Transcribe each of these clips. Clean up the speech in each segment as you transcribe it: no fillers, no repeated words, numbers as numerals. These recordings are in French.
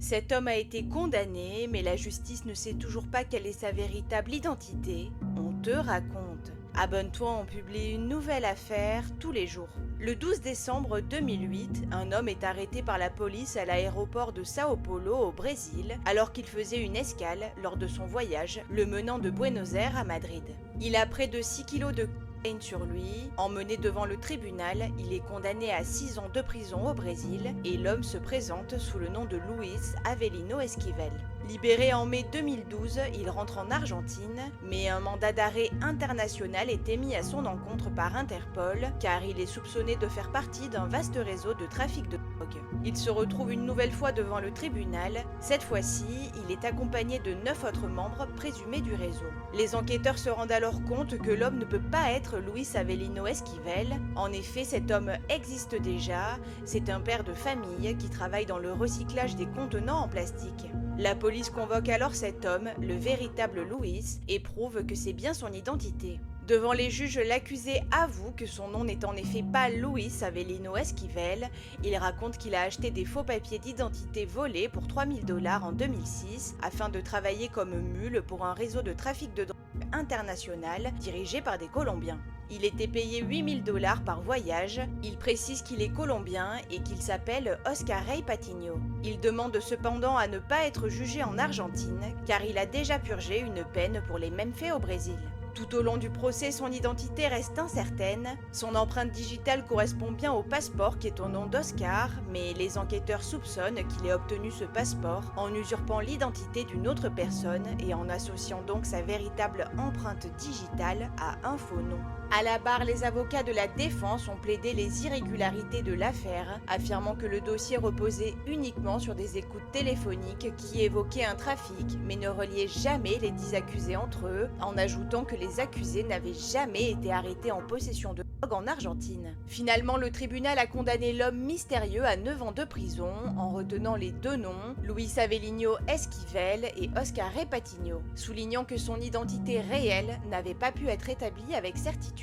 Cet homme a été condamné, mais la justice ne sait toujours pas quelle est sa véritable identité. On te raconte. Abonne-toi, on publie une nouvelle affaire tous les jours. Le 12 décembre 2008, un homme est arrêté par la police à l'aéroport de Sao Paulo au Brésil alors qu'il faisait une escale lors de son voyage le menant de Buenos Aires à Madrid. Il a près de 6 kilos de cocaïne sur lui. Emmené devant le tribunal, il est condamné à 6 ans de prison au Brésil et l'homme se présente sous le nom de Luis Avelino Esquivel. Libéré en mai 2012, il rentre en Argentine, mais un mandat d'arrêt international est émis à son encontre par Interpol car il est soupçonné de faire partie d'un vaste réseau de trafic de drogue. Il se retrouve une nouvelle fois devant le tribunal. Cette fois-ci, il est accompagné de 9 autres membres présumés du réseau. Les enquêteurs se rendent alors compte que l'homme ne peut pas être Luis Avelino Esquivel. En effet, cet homme existe déjà. C'est un père de famille qui travaille dans le recyclage des contenants en plastique. La police convoque alors cet homme, le véritable Luis, et prouve que c'est bien son identité. Devant les juges, l'accusé avoue que son nom n'est en effet pas Luis Avelino Esquivel. Il raconte qu'il a acheté des faux papiers d'identité volés pour 3000 $ en 2006 afin de travailler comme mule pour un réseau de trafic de drogue international dirigé par des Colombiens. Il était payé 8000 $ par voyage. Il précise qu'il est colombien et qu'il s'appelle Oscar Rey Patiño. Il demande cependant à ne pas être jugé en Argentine car il a déjà purgé une peine pour les mêmes faits au Brésil. Tout au long du procès, son identité reste incertaine. Son empreinte digitale correspond bien au passeport qui est au nom d'Oscar, mais les enquêteurs soupçonnent qu'il ait obtenu ce passeport en usurpant l'identité d'une autre personne et en associant donc sa véritable empreinte digitale à un faux nom. À la barre, les avocats de la défense ont plaidé les irrégularités de l'affaire, affirmant que le dossier reposait uniquement sur des écoutes téléphoniques qui évoquaient un trafic, mais ne reliaient jamais les 10 accusés entre eux, en ajoutant que les accusés n'avaient jamais été arrêtés en possession de drogue en Argentine. Finalement, le tribunal a condamné l'homme mystérieux à 9 ans de prison, en retenant les deux noms, Luis Avelino Esquivel et Oscar Rey Patiño, soulignant que son identité réelle n'avait pas pu être établie avec certitude.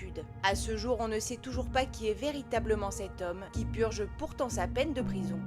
À ce jour, on ne sait toujours pas qui est véritablement cet homme, qui purge pourtant sa peine de prison.